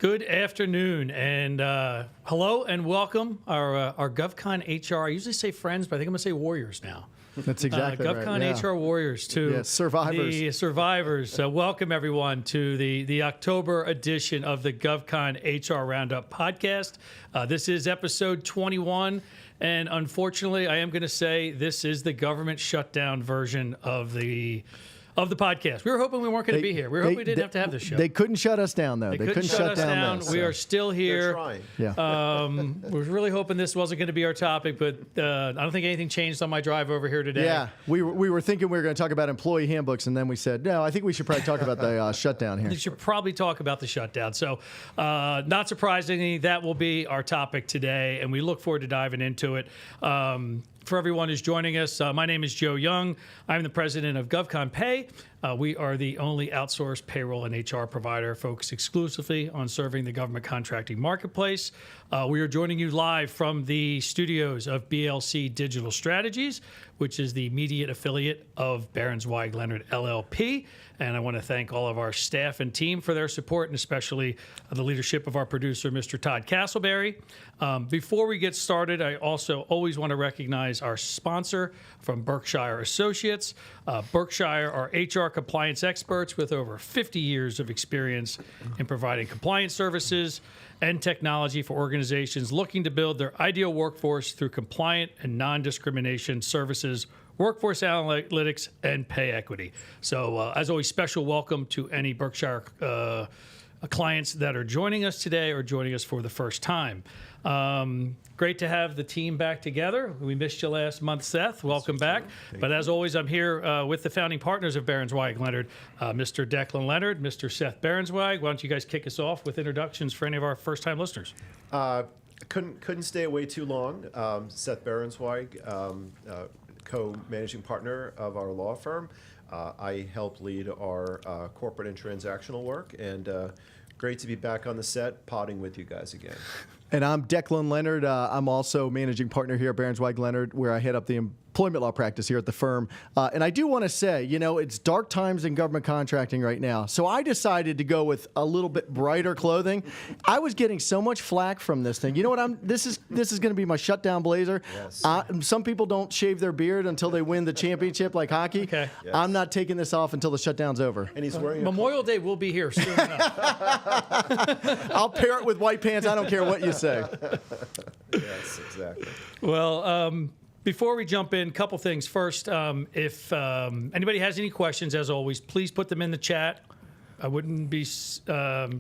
Good afternoon, and hello and welcome our GovCon HR. I usually say friends, but I think I'm going to say warriors now. That's exactly right. GovCon HR warriors to survivors. The survivors. Welcome everyone to the October edition of the GovCon HR Round-Up podcast. This is episode 21, and unfortunately, I am going to say this is the government shutdown version of the podcast. We were hoping we weren't going to be here. We were hoping we didn't have to have this show. They couldn't shut us down, though. They couldn't shut us down. This, we are still here. They're trying. Yeah. We were really hoping this wasn't going to be our topic, but I don't think anything changed on my drive over here today. Yeah, we were thinking we were going to talk about employee handbooks, and then we said, no, I think we should probably talk about the shutdown here. We should probably talk about the shutdown. So, not surprisingly, that will be our topic today, and we look forward to diving into it. For everyone who's joining us, my name is Joe Young. I'm the president of GovCon Pay. We are the only outsourced payroll and HR provider focused exclusively on serving the government contracting marketplace. We are joining you live from the studios of BLC Digital Strategies, which is the immediate affiliate of Behrensweig Leonard LLP. And I want to thank all of our staff and team for their support, and especially the leadership of our producer, Mr. Todd Castleberry. Before we get started, I also always want to recognize our sponsor from Berkshire Associates. Berkshire are HR compliance experts with over 50 years of experience in providing compliance services and technology for organizations looking to build their ideal workforce through compliant and non-discrimination services, workforce analytics, and pay equity. So, as always, special welcome to any Berkshire clients that are joining us today or joining us for the first time. Great to have the team back together. We missed you last month, Seth. Welcome back. But as always, I'm here with the founding partners of Behrensweig Leonard, Mr. Declan Leonard, Mr. Seth Behrensweig. Why don't you guys kick us off with introductions for any of our first-time listeners? Couldn't stay away too long. Seth Behrensweig, co-managing partner of our law firm. I help lead our corporate and transactional work, and great to be back on the set potting with you guys again. And I'm Declan Leonard. I'm also managing partner here at Behrensweig Leonard, where I head up the employment law practice here at the firm. And I do want to say, it's dark times in government contracting right now. So I decided to go with a little bit brighter clothing. I was getting so much flack from this thing. You know what? This is going to be my shutdown blazer. Yes. Some people don't shave their beard until they win the championship, like hockey. Okay. Yes. I'm not taking this off until the shutdown's over. And he's wearing Memorial Day will be here soon enough. I'll pair it with white pants. I don't care what you say. Yes, exactly. Well, before we jump in, a couple things. First, if anybody has any questions, as always, please put them in the chat. I wouldn't be...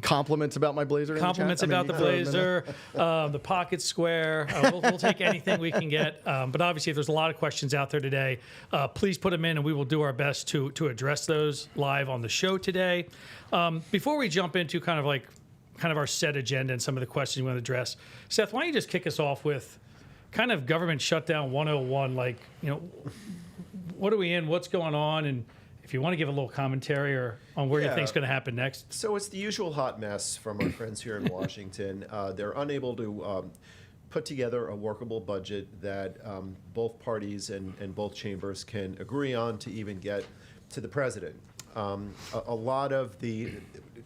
Compliments about my blazer? Compliments about the blazer, the pocket square. We'll take anything we can get. But obviously, if there's a lot of questions out there today, please put them in, and we will do our best to address those live on the show today. Before we jump into kind of our set agenda and some of the questions we want to address, Seth, why don't you just kick us off with kind of government shutdown 101, what are we in, what's going on, and if you want to give a little commentary or on where you think is going to happen next. So it's the usual hot mess from our friends here in Washington. They're unable to put together a workable budget that both parties and both chambers can agree on to even get to the president. A lot of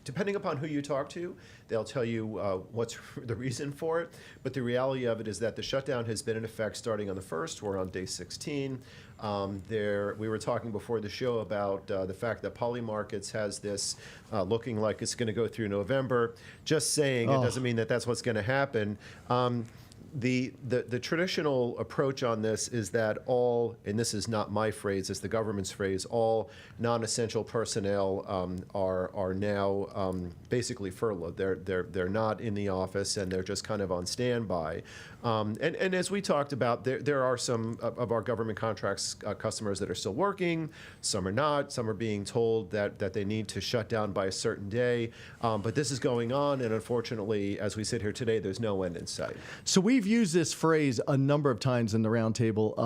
depending upon who you talk to, they'll tell you what's the reason for it. But the reality of it is that the shutdown has been in effect starting on the 1st. We're on day 16. We were talking before the show about the fact that Polymarkets has this looking like it's going to go through November. Just saying, it doesn't mean that that's what's going to happen. The traditional approach on this is that all, and this is not my phrase, it's the government's phrase, all non-essential personnel are now basically furloughed. They're not in the office, and they're just kind of on standby. And as we talked about, there are some of our government contracts customers that are still working. Some are not. Some are being told that they need to shut down by a certain day. But this is going on, and unfortunately, as we sit here today, there's no end in sight. So we've used this phrase a number of times in the roundtable.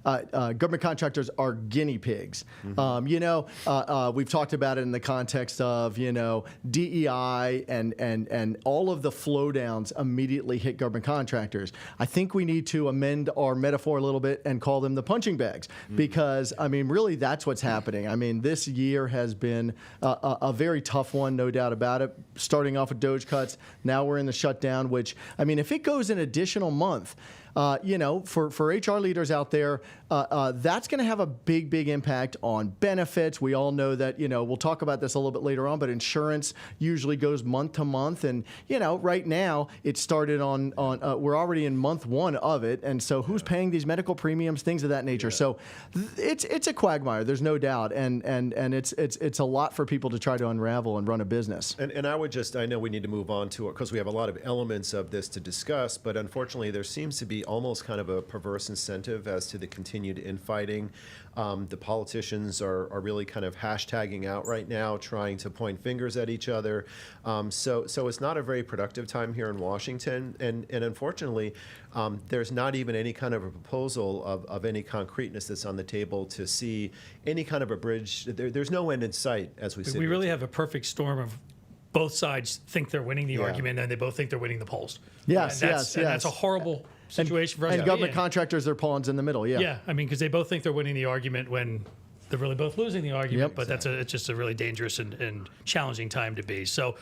Government contractors are guinea pigs. We've talked about it in the context of, DEI and all of the flow downs immediately hit government contractors. I think we need to amend our metaphor a little bit and call them the punching bags, because, really that's what's happening. This year has been a very tough one, no doubt about it. Starting off with Doge cuts, now we're in the shutdown, which, if it goes an additional month, for HR leaders out there, that's going to have a big impact on benefits. We all know that, we'll talk about this a little bit later on, but insurance usually goes month to month. And, right now it started on we're already in month one of it. And so who's paying these medical premiums, things of that nature. Yeah. So it's a quagmire. There's no doubt. And it's a lot for people to try to unravel and run a business. And I know we need to move on to it because we have a lot of elements of this to discuss, but unfortunately there seems to be almost kind of a perverse incentive as to the continued infighting. The politicians are really kind of hashtagging out right now, trying to point fingers at each other. So it's not a very productive time here in Washington. And unfortunately, there's not even any kind of a proposal of any concreteness that's on the table to see any kind of a bridge. There's no end in sight as we sit. We really have a perfect storm of both sides think they're winning the argument, and they both think they're winning the polls. Yes. And that's a horrible situation for us. And government contractors, they're pawns in the middle. Yeah. Yeah, because they both think they're winning the argument when they're really both losing the argument. Yep, but it's just a really dangerous and challenging time to be. So,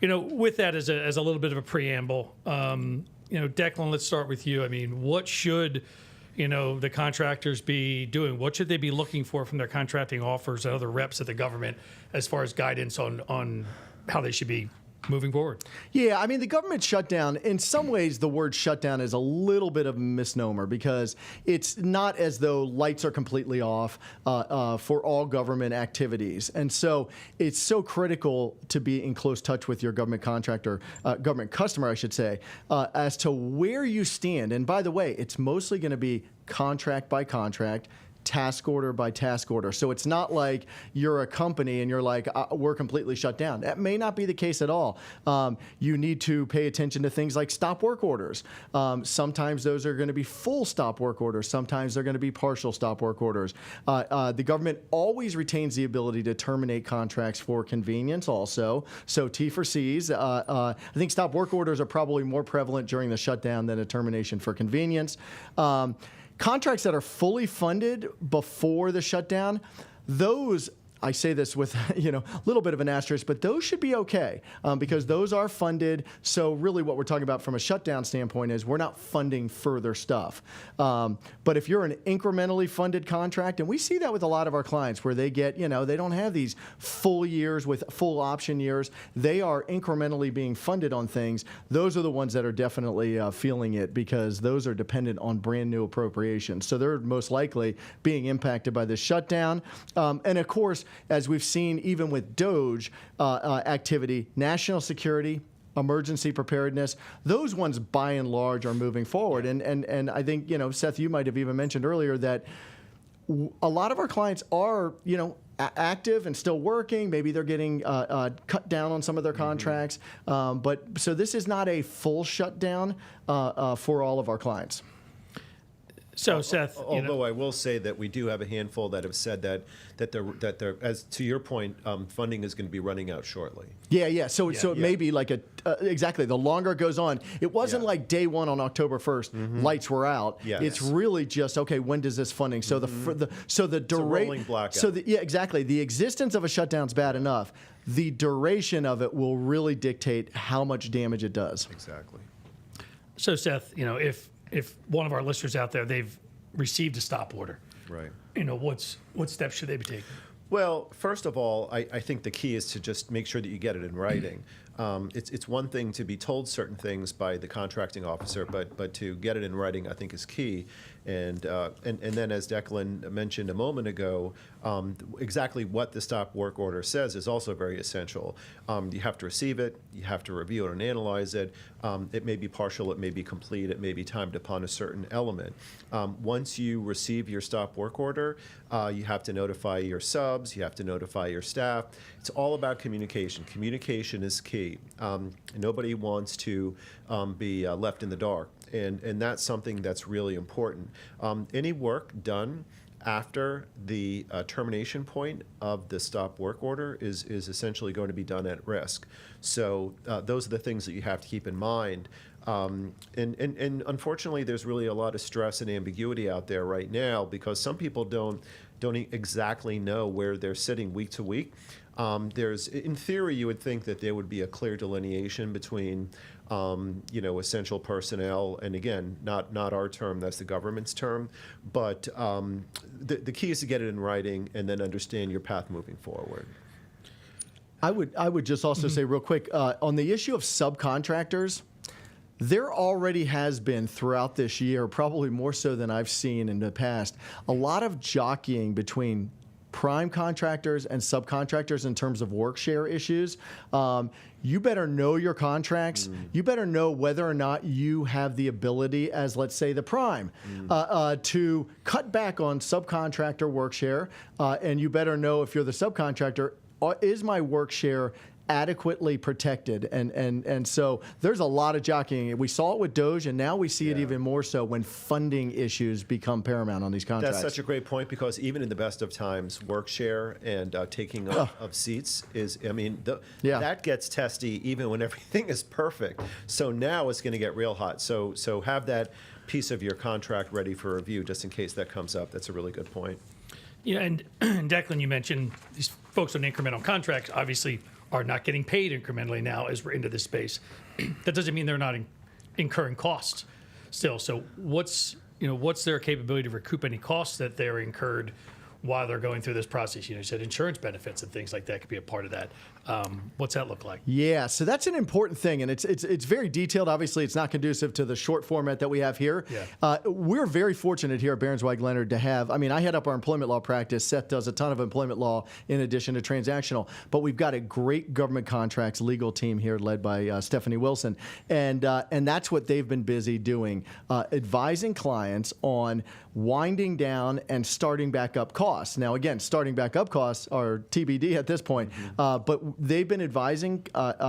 with that as a little bit of a preamble, Declan, let's start with you. What should the contractors be doing? What should they be looking for from their contracting offers and other reps at the government as far as guidance on how they should be moving forward? Yeah, the government shutdown, in some ways the word shutdown is a little bit of a misnomer, because it's not as though lights are completely off for all government activities. And so it's so critical to be in close touch with your government contractor, government customer, I should say, as to where you stand. And by the way, it's mostly going to be contract by contract, task order by task order. So it's not like you're a company and you're like, we're completely shut down. That may not be the case at all. You need to pay attention to things like stop work orders. Sometimes those are going to be full stop work orders. Sometimes they're going to be partial stop work orders. The government always retains the ability to terminate contracts for convenience also. So T for Cs. I think stop work orders are probably more prevalent during the shutdown than a termination for convenience. Contracts that are fully funded before the shutdown, those, I say this with a little bit of an asterisk, but those should be okay, because those are funded. So really what we're talking about from a shutdown standpoint is we're not funding further stuff. But if you're an incrementally funded contract, and we see that with a lot of our clients where they get, they don't have these full years with full option years. They are incrementally being funded on things. Those are the ones that are definitely feeling it, because those are dependent on brand new appropriations. So they're most likely being impacted by this shutdown. And of course, as we've seen even with Doge activity, national security, emergency preparedness, those ones by and large are moving forward. And I think, Seth, you might have even mentioned earlier that a lot of our clients are, active and still working. Maybe they're getting cut down on some of their contracts. But so this is not a full shutdown for all of our clients. So, Seth, although I will say that we do have a handful that have said that they're, as to your point, funding is going to be running out shortly. Yeah. So it may be like exactly. The longer it goes on, it wasn't like day one on October 1st, lights were out. Yes. It's really just okay. When does this funding? So the rolling blackout. So exactly. The existence of a shutdown's bad enough. The duration of it will really dictate how much damage it does. Exactly. So, Seth, if one of our listeners out there, they've received a stop order, right? What steps should they be taking? Well, first of all, I think the key is to just make sure that you get it in writing. It's one thing to be told certain things by the contracting officer, but to get it in writing, I think, is key. And then, as Declan mentioned a moment ago, exactly what the stop work order says is also very essential. You have to receive it, you have to review it and analyze it. It may be partial, it may be complete, it may be timed upon a certain element. Once you receive your stop work order, you have to notify your subs, you have to notify your staff. It's all about communication. Communication is key. Nobody wants to be left in the dark. and that's something that's really important. Any work done after the termination point of the stop work order is essentially going to be done at risk. So those are the things that you have to keep in mind. And unfortunately, there's really a lot of stress and ambiguity out there right now because some people don't exactly know where they're sitting week to week. In theory, you would think that there would be a clear delineation between, essential personnel, and again, not our term, that's the government's term. But the key is to get it in writing and then understand your path moving forward. I would just also say real quick on the issue of subcontractors. There already has been throughout this year, probably more so than I've seen in the past, a lot of jockeying between prime contractors and subcontractors in terms of work share issues. You better know your contracts. You better know whether or not you have the ability as, let's say, the prime to cut back on subcontractor work share. And you better know if you're the subcontractor, is my work share adequately protected, and so there's a lot of jockeying. We saw it with Doge, and now we see it even more so when funding issues become paramount on these contracts. That's such a great point because even in the best of times, work share and taking of seats is, that gets testy even when everything is perfect. So now it's going to get real hot. So have that piece of your contract ready for review just in case that comes up. That's a really good point. Yeah, and Declan, you mentioned these folks on incremental contracts obviously are not getting paid incrementally now as we're into this space. That doesn't mean they're not incurring costs still. So what's their capability to recoup any costs that they're incurred while they're going through this process? You said insurance benefits and things like that could be a part of that. What's that look like? Yeah, so that's an important thing, and it's very detailed. Obviously, it's not conducive to the short format that we have here. Yeah. We're very fortunate here at Barons White Leonard to have, I head up our employment law practice. Seth does a ton of employment law in addition to transactional, but we've got a great government contracts legal team here led by Stephanie Wilson, and that's what they've been busy doing, advising clients on winding down and starting back up costs. Now, again, starting back up costs are TBD at this point, but they've been advising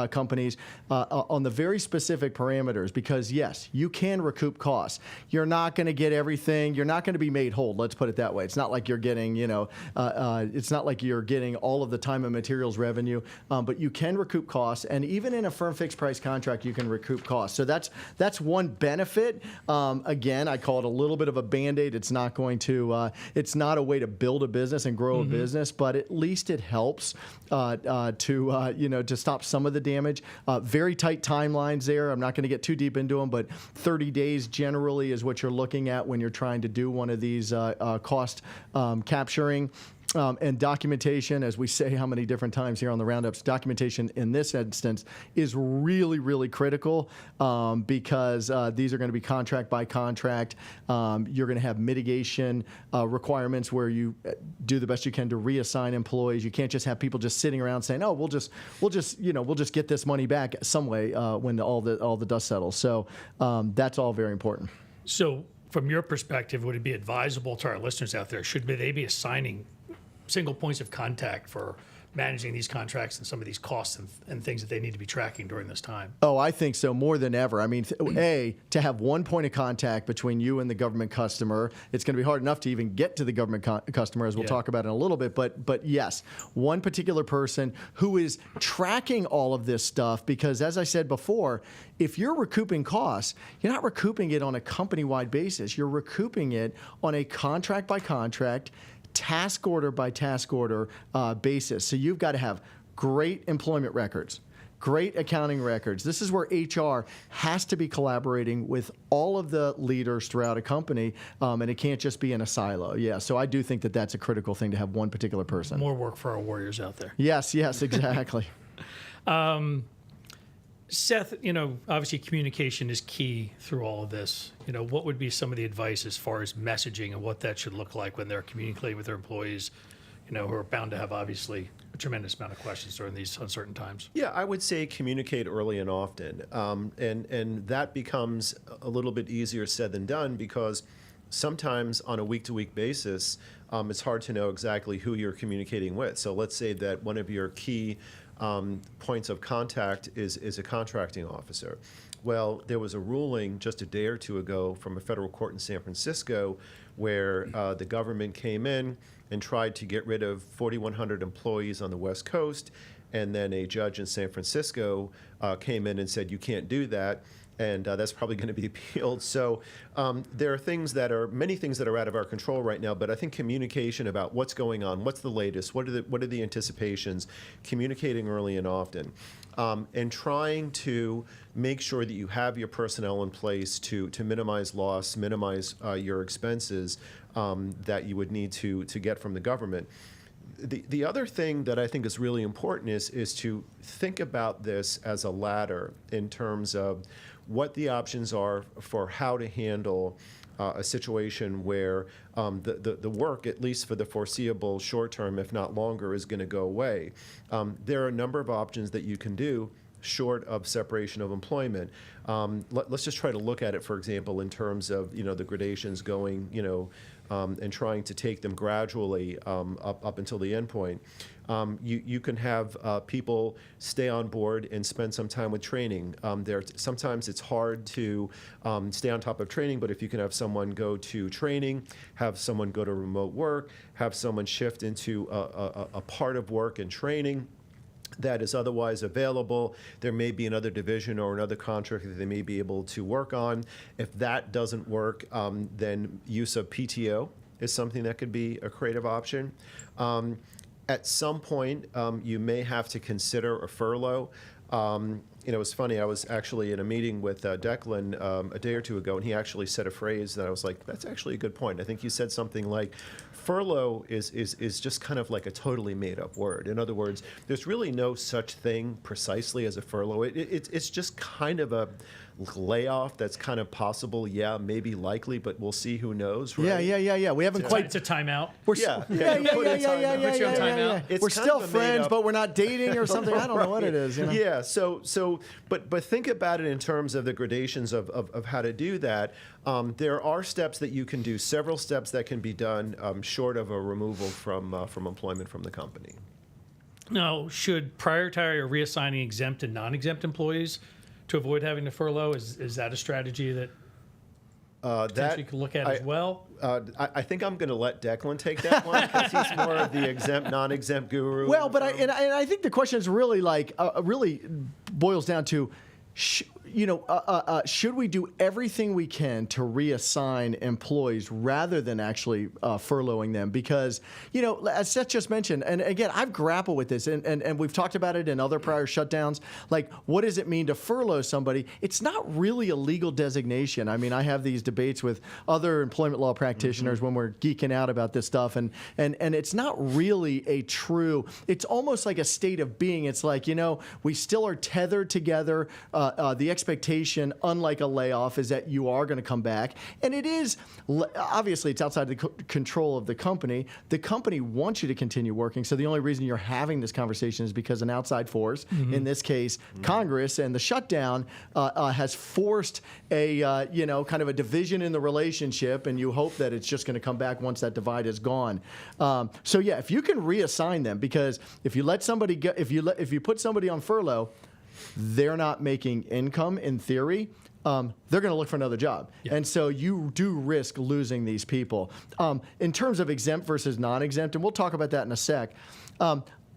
companies on the very specific parameters because, yes, you can recoup costs. You're not going to get everything. You're not going to be made whole. Let's put it that way. It's not like you're getting, it's not like you're getting all of the time and materials revenue, but you can recoup costs. And even in a firm fixed price contract, you can recoup costs. So that's one benefit. Again, I call it a little bit of a Band-Aid. It's not going to, it's not a way to build a business and grow a business, but at least it helps to stop some of the damage. Very tight timelines there. I'm not going to get too deep into them, but 30 days generally is what you're looking at when you're trying to do one of these cost capturing. And documentation, as we say how many different times here on the Roundups, documentation in this instance is really, really critical because these are going to be contract by contract. You're going to have mitigation requirements where you do the best you can to reassign employees. You can't just have people just sitting around saying, "Oh, we'll just get this money back some way when all the dust settles." So that's all very important. So, from your perspective, would it be advisable to our listeners out there? Should they be assigning single points of contact for managing these contracts and some of these costs and things that they need to be tracking during this time? Oh, I think so, more than ever. To have one point of contact between you and the government customer. It's going to be hard enough to even get to the government customer, as we'll talk about in a little bit. But yes, one particular person who is tracking all of this stuff, because as I said before, if you're recouping costs, you're not recouping it on a company-wide basis. You're recouping it on a contract by contract, task order by task order basis. So you've got to have great employment records, great accounting records. This is where HR has to be collaborating with all of the leaders throughout a company, and it can't just be in a silo. Yeah, so I do think that that's a critical thing to have one particular person. More work for our warriors out there. Yes, exactly. Seth, obviously communication is key through all of this. What would be some of the advice as far as messaging and what that should look like when they're communicating with their employees, who are bound to have obviously a tremendous amount of questions during these uncertain times? Yeah, I would say communicate early and often. And that becomes a little bit easier said than done because sometimes on a week-to-week basis, it's hard to know exactly who you're communicating with. So let's say that one of your key points of contact is a contracting officer. Well, there was a ruling just a day or two ago from a federal court in San Francisco where the government came in and tried to get rid of 4,100 employees on the West Coast, and then a judge in San Francisco came in and said, you can't do that. And that's probably going to be appealed. So there are many things that are out of our control right now. But I think communication about what's going on, what's the latest, what are the anticipations, communicating early and often, and trying to make sure that you have your personnel in place to minimize loss, minimize your expenses that you would need to get from the government. The other thing that I think is really important is to think about this as a ladder in terms of what the options are for how to handle a situation where the work, at least for the foreseeable short term, if not longer, is going to go away. There are a number of options that you can do short of separation of employment. Let's just try to look at it, for example, in terms of the gradations going, and trying to take them gradually up until the end point. You can have people stay on board and spend some time with training. Sometimes it's hard to stay on top of training, but if you can have someone go to training, have someone go to remote work, have someone shift into a part of work and training that is otherwise available. There may be another division or another contract that they may be able to work on. If that doesn't work, then use of PTO is something that could be a creative option. At some point, you may have to consider a furlough. It's funny, I was actually in a meeting with Declan a day or two ago, and he actually said a phrase that I was like, that's actually a good point. I think you said something like, furlough is just kind of like a totally made-up word. In other words, there's really no such thing precisely as a furlough. It's just kind of a layoff that's kind of possible, maybe likely, but we'll see, who knows, right? Yeah. We haven't quite. It's a timeout. We're Yeah. Put you on timeout. It's We're kind still of a friends, made-up- but we're not dating or something. I don't know what it is. Yeah. But think about it in terms of the gradations of how to do that. There are steps that you can do, several steps that can be done short of a removal from employment from the company. Now, should prioritize or reassigning exempt and non-exempt employees to avoid having to furlough? Is that a strategy that potentially you could look at as well? I think I'm going to let Declan take that one because he's more of the exempt, non-exempt guru. Well, but I think the question is really really boils down to, should we do everything we can to reassign employees rather than actually furloughing them? Because, as Seth just mentioned, and again, I've grappled with this, and we've talked about it in other prior shutdowns, like, what does it mean to furlough somebody? It's not really a legal designation. I mean, I have these debates with other employment law practitioners when we're geeking out about this stuff, and it's not really a true, it's almost like a state of being. It's like, we still are tethered together. The expectation, unlike a layoff, is that you are going to come back. And it is, obviously, it's outside the control of the company. The company wants you to continue working. So the only reason you're having this conversation is because an outside force, in this case, Congress and the shutdown, has forced a, kind of a division in the relationship. And you hope that it's just going to come back once that divide is gone. So yeah, if you can reassign them, because if you let somebody go, if you put somebody on furlough, they're not making income in theory. They're going to look for another job. Yeah. And so you do risk losing these people. In terms of exempt versus non-exempt, and we'll talk about that in a sec,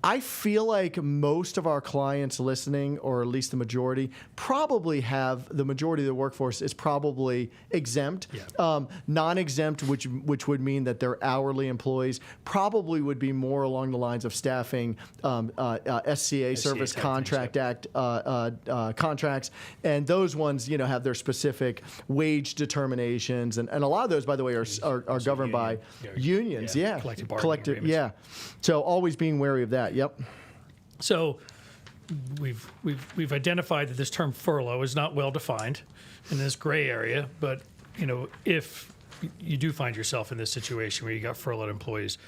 I feel like most of our clients listening, or at least the majority, probably have, the majority of the workforce is probably exempt. Yeah. Non-exempt, which would mean that they're hourly employees, probably would be more along the lines of staffing, SCA, Service Contract Act contracts, and those ones, have their specific wage determinations, and a lot of those, by the way, are governed by unions. Yeah. Collective. Yeah. So always being wary of that. Yep. So we've identified that this term furlough is not well defined in this gray area, but if you do find yourself in this situation where you got furloughed employees,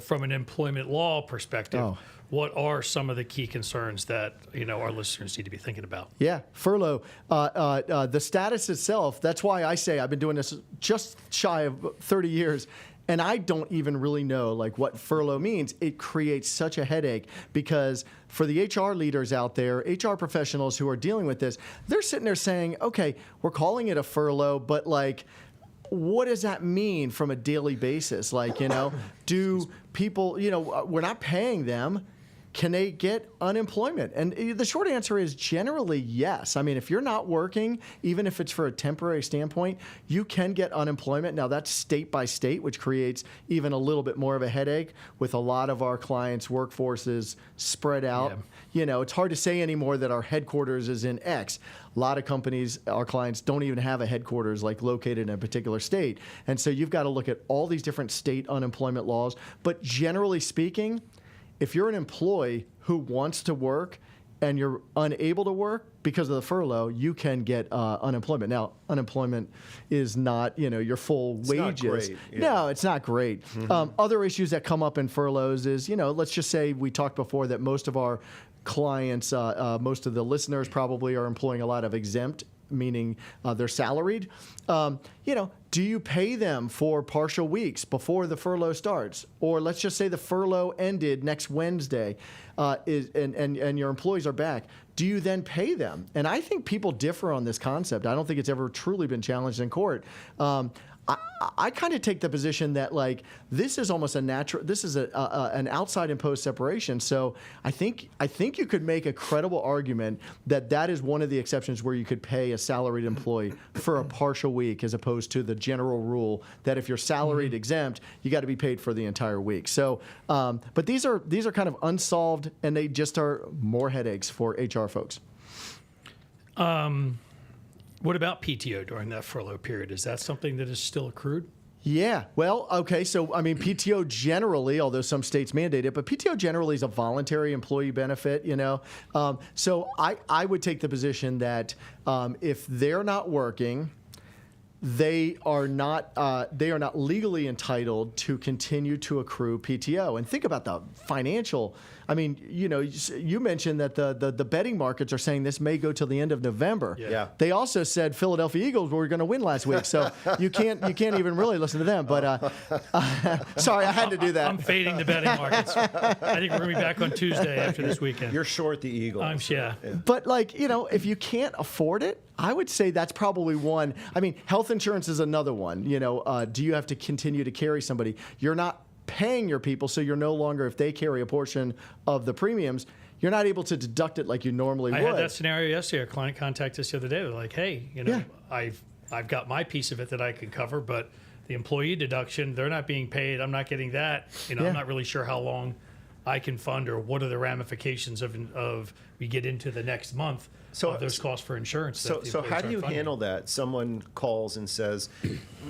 from an employment law perspective, what are some of the key concerns that our listeners need to be thinking about? Yeah, furlough, the status itself. That's why I say I've been doing this just shy of 30 years. and I don't even really know like what furlough means. It creates such a headache because for the HR leaders out there, HR professionals who are dealing with this, they're sitting there saying, okay, we're calling it a furlough, but like, what does that mean from a daily basis? Like, do people, we're not paying them. Can they get unemployment? And the short answer is generally yes. I mean, if you're not working, even if it's for a temporary standpoint, you can get unemployment. Now, that's state by state, which creates even a little bit more of a headache with a lot of our clients' workforces spread out. Yeah. It's hard to say anymore that our headquarters is in X. A lot of companies, our clients, don't even have a headquarters like located in a particular state. And so you've got to look at all these different state unemployment laws. But generally speaking, if you're an employee who wants to work and you're unable to work because of the furlough, you can get unemployment. Now, unemployment is not, your full wages. Not great, yeah. No, it's not great. Other issues that come up in furloughs is, let's just say we talked before that most of our clients, most of the listeners probably are employing a lot of exempt, meaning they're salaried. Do you pay them for partial weeks before the furlough starts? Or let's just say the furlough ended next Wednesday and your employees are back. Do you then pay them? And I think people differ on this concept. I don't think it's ever truly been challenged in court. I kind of take the position that like this is almost an outside imposed separation. So I think you could make a credible argument that is one of the exceptions where you could pay a salaried employee for a partial week as opposed to the general rule that if you're salaried exempt, you got to be paid for the entire week. So, but these are kind of unsolved, and they just are more headaches for HR folks. What about PTO during that furlough period? Is that something that is still accrued? Yeah. Well, okay. So, I mean, PTO generally, although some states mandate it, but PTO generally is a voluntary employee benefit, So I would take the position that if they're not working, they are not legally entitled to continue to accrue PTO. And think about the financial. I mean, you mentioned that the betting markets are saying this may go till the end of November. Yeah. They also said Philadelphia Eagles were going to win last week, so you can't even really listen to them. But sorry, I had to do that. I'm fading the betting markets. I think we're going to be back on Tuesday after this weekend. You're short the Eagles. Yeah. But if you can't afford it, I would say that's probably one. I mean, health insurance is another one. Do you have to continue to carry somebody? You're not paying your people, so you're no longer, if they carry a portion of the premiums, you're not able to deduct it like you normally would. I had that scenario yesterday. A client contacted us the other day. They're like, hey, I've got my piece of it that I can cover, but the employee deduction, they're not being paid. I'm not getting that. I'm not really sure how long I can fund or what are the ramifications of we get into the next month. So there's costs for insurance. So how do you handle that? Someone calls and says,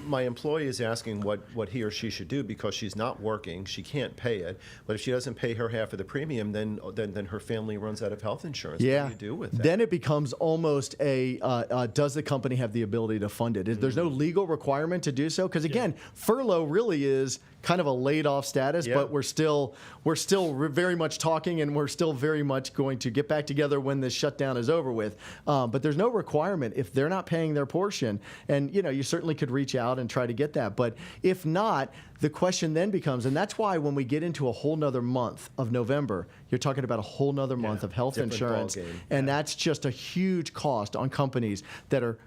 my employee is asking what he or she should do because she's not working. She can't pay it. But if she doesn't pay her half of the premium, then her family runs out of health insurance. Yeah. What do you do with that? Then it becomes almost does the company have the ability to fund it? There's no legal requirement to do so. Because again, furlough really is kind of a laid off status, but we're still very much talking, and we're still very much going to get back together when this shutdown is over with. But there's no requirement if they're not paying their portion. And you certainly could reach out and try to get that. But if not, the question then becomes, and that's why when we get into a whole nother month of November, you're talking about a whole nother month of health insurance. And that's just a huge cost on companies that are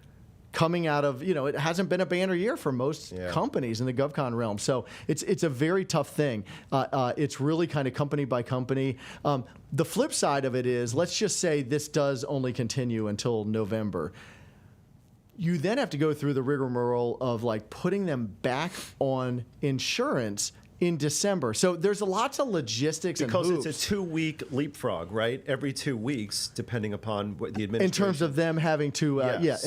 coming out of, it hasn't been a banner year for most companies in the GovCon realm. So it's a very tough thing. It's really kind of company by company. The flip side of it is, let's just say this does only continue until November. You then have to go through the rigmarole of putting them back on insurance in December. So there's lots of logistics because and hoops. It's a 2-week leapfrog, right? Every 2 weeks, depending upon what the administration. In terms of them having to,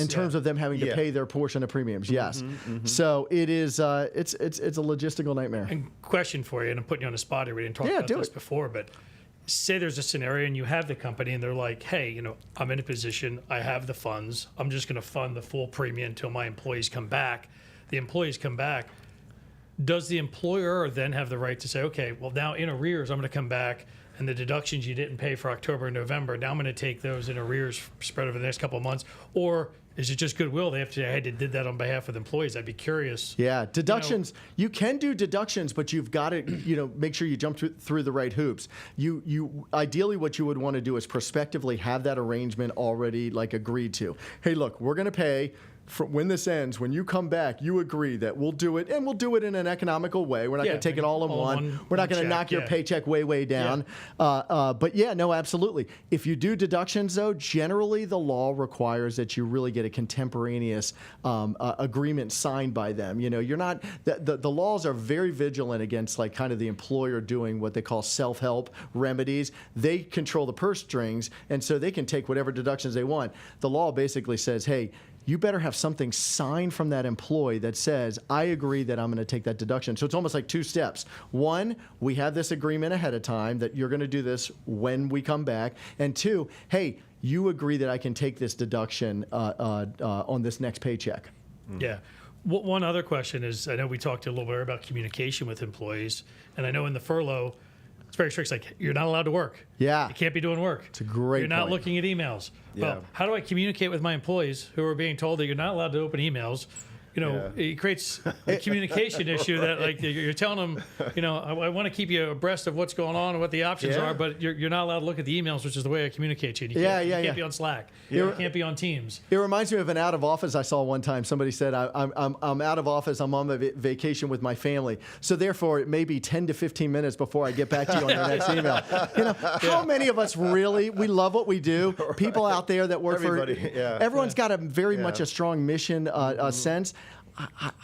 terms of them having to pay their portion of premiums, yes. So it is, it's a logistical nightmare. And question for you, and I'm putting you on the spot here. We didn't talk about this before, but say there's a scenario and you have the company and they're like, hey, I'm in a position, I have the funds, I'm just going to fund the full premium until my employees come back. The employees come back. Does the employer then have the right to say, okay, well, now in arrears, I'm going to come back. and the deductions you didn't pay for October and November, now I'm going to take those in arrears spread over the next couple of months? Or is it just goodwill? They have to say, hey, they did that on behalf of the employees. I'd be curious. Yeah, deductions. You can do deductions, but you've got to, make sure you jump through the right hoops. You ideally, what you would want to do is prospectively have that arrangement already agreed to. Hey, look, we're going to pay. When this ends, when you come back, you agree that we'll do it, and we'll do it in an economical way. We're not going to take it all in one. We're not going to knock your paycheck way down. But no, absolutely. If you do deductions, though, generally the law requires that you really get a contemporaneous agreement signed by them. You're not the laws are very vigilant against kind of the employer doing what they call self-help remedies. They control the purse strings, and so they can take whatever deductions they want. The law basically says, hey, you better have something signed from that employee that says, I agree that I'm going to take that deduction. So it's almost like two steps. One, we have this agreement ahead of time that you're going to do this when we come back. And two, hey, you agree that I can take this deduction on this next paycheck. Yeah. One other question is, I know we talked a little bit about communication with employees, and I know in the furlough, it's very strict. It's like, you're not allowed to work. Yeah. You can't be doing work. It's a great You're not point. looking at emails. Yeah. Well, how do I communicate with my employees who are being told that you're not allowed to open emails? It creates a communication issue that you're telling them, I want to keep you abreast of what's going on and what the options are, but you're not allowed to look at the emails, which is the way I communicate to you. You can't be on Slack. You can't be on Teams. It reminds me of an out of office I saw one time. Somebody said, I'm out of office. I'm on vacation with my family. So therefore, it may be 10 to 15 minutes before I get back to you on your next email. How many of us really, we love what we do. People out there that work everyone's got a very much a strong mission sense.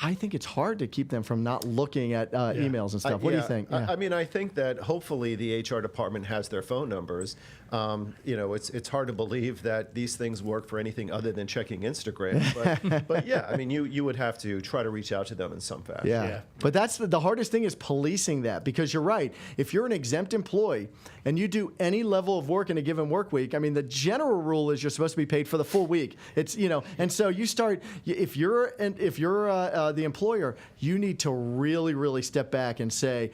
I think it's hard to keep them from not looking at emails and stuff. What do you think? I mean, I think that hopefully the HR department has their phone numbers. It's hard to believe that these things work for anything other than checking Instagram. But I mean, you would have to try to reach out to them in some fashion. Yeah. But that's the hardest thing is policing that, because you're right. If you're an exempt employee and you do any level of work in a given work week, I mean, the general rule is you're supposed to be paid for the full week. It's and so you start if you're the employer, you need to really step back and say,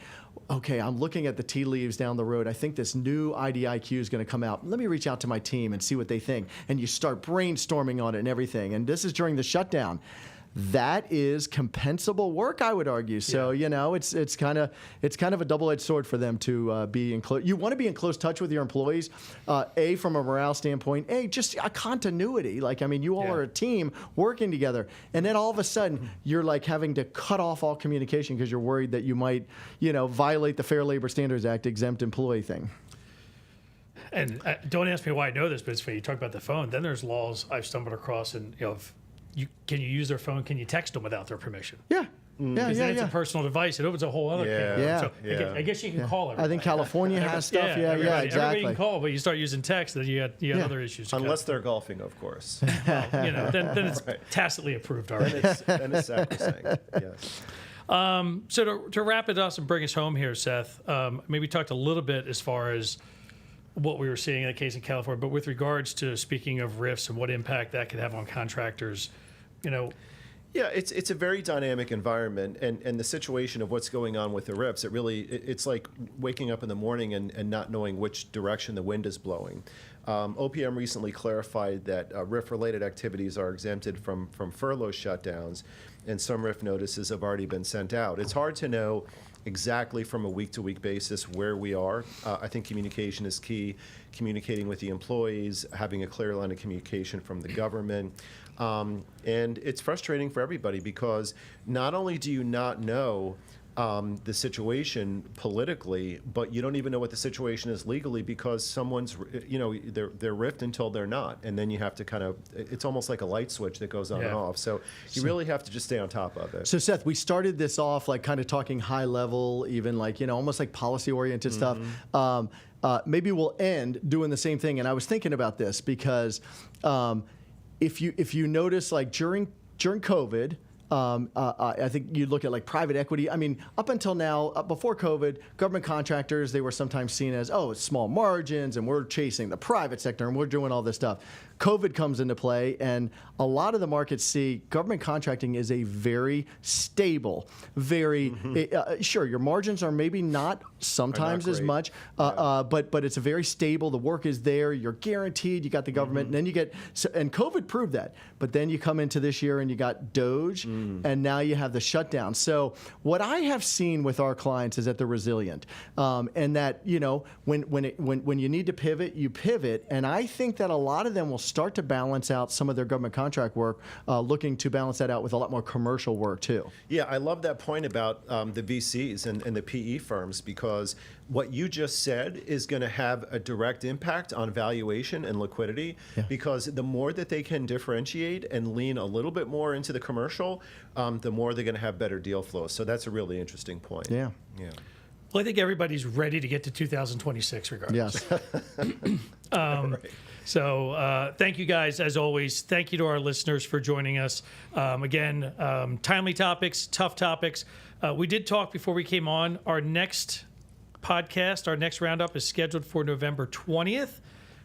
okay, I'm looking at the tea leaves down the road. I think this new IDIQ is going to come out. Let me reach out to my team and see what they think. And you start brainstorming on it and everything. And this is during the shutdown. That is compensable work, I would argue. So it's kind of a double-edged sword for them to be in close. You want to be in close touch with your employees, from a morale standpoint, just a continuity. You all are a team working together, and then all of a sudden you're having to cut off all communication because you're worried that you might, violate the Fair Labor Standards Act exempt employee thing. And don't ask me why I know this, but it's funny. You talk about the phone. Then there's laws I've stumbled across, and can you use their phone? Can you text them without their permission? Yeah. Because then it's a personal device. It opens a whole other can. So I guess you can call everybody. I think California has stuff. Exactly. Everybody can call, but you start using text, then you got other issues. Unless they're golfing, of course. Then it's tacitly approved already. Then it's sacrosanct. Yes. So to wrap it up and bring us home here, Seth, maybe talked a little bit as far as what we were seeing in the case in California, but with regards to speaking of RIFs and what impact that could have on contractors, Yeah, it's a very dynamic environment, and the situation of what's going on with the RIFs, it's like waking up in the morning and not knowing which direction the wind is blowing. OPM recently clarified that RIF-related activities are exempted from furlough shutdowns, and some RIF notices have already been sent out. It's hard to know exactly from a week-to-week basis where we are. I think communication is key, communicating with the employees, having a clear line of communication from the government. And it's frustrating for everybody because not only do you not know the situation politically, but you don't even know what the situation is legally because someone's, they're riffed until they're not. And then you have to it's almost like a light switch that goes on and off. So you really have to just stay on top of it. So Seth, we started this off kind of talking high level, even almost like policy oriented stuff. Maybe we'll end doing the same thing. And I was thinking about this because if you notice during COVID, I think you look at like private equity. I mean, up until now, before COVID, government contractors, they were sometimes seen as, oh, it's small margins and we're chasing the private sector and we're doing all this stuff. COVID comes into play, and a lot of the markets see government contracting is a very stable, very sure, your margins are maybe not sometimes as great. much, but it's a very stable. The work is there. You're guaranteed. You got the government, and then you get and COVID proved that. But then you come into this year and you got DOGE, and now you have the shutdown. So what I have seen with our clients is that they're resilient, and that when you need to pivot, you pivot. And I think that a lot of them will start to balance out some of their government contract work, looking to balance that out with a lot more commercial work too. Yeah, I love that point about the VCs and the PE firms, because what you just said is going to have a direct impact on valuation and liquidity, because the more that they can differentiate and lean a little bit more into the commercial, the more they're going to have better deal flow. So that's a really interesting point. Yeah. Yeah. Well, I think everybody's ready to get to 2026 regardless. Yes. Right. So thank you guys, as always. Thank you to our listeners for joining us. Again, timely topics, tough topics. We did talk before we came on. Our next podcast, our next roundup is scheduled for November 20th.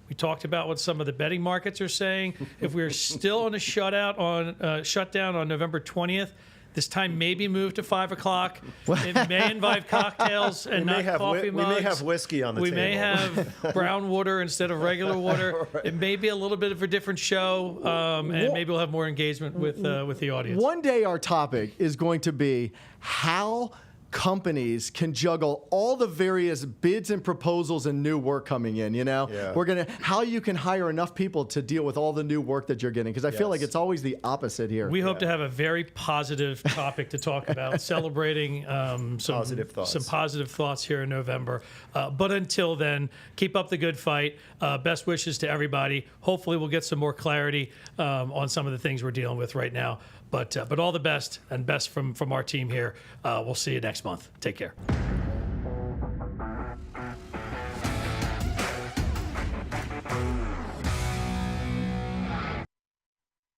We talked about what some of the betting markets are saying. If we're still on a shutdown on November 20th, this time may be moved to 5 o'clock. It may invite cocktails and not coffee mugs. We may have whiskey on the table. We may have brown water instead of regular water. Right. It may be a little bit of a different show, and maybe we'll have more engagement with the audience. One day our topic is going to be how companies can juggle all the various bids and proposals and new work coming in. We're gonna how you can hire enough people to deal with all the new work that you're getting, because I feel like it's always the opposite here. We hope to have a very positive topic to talk about, celebrating some positive thoughts here in November. But until then, keep up the good fight. Best wishes to everybody. Hopefully we'll get some more clarity on some of the things we're dealing with right now. But all the best, and best from our team here. We'll see you next month. Take care.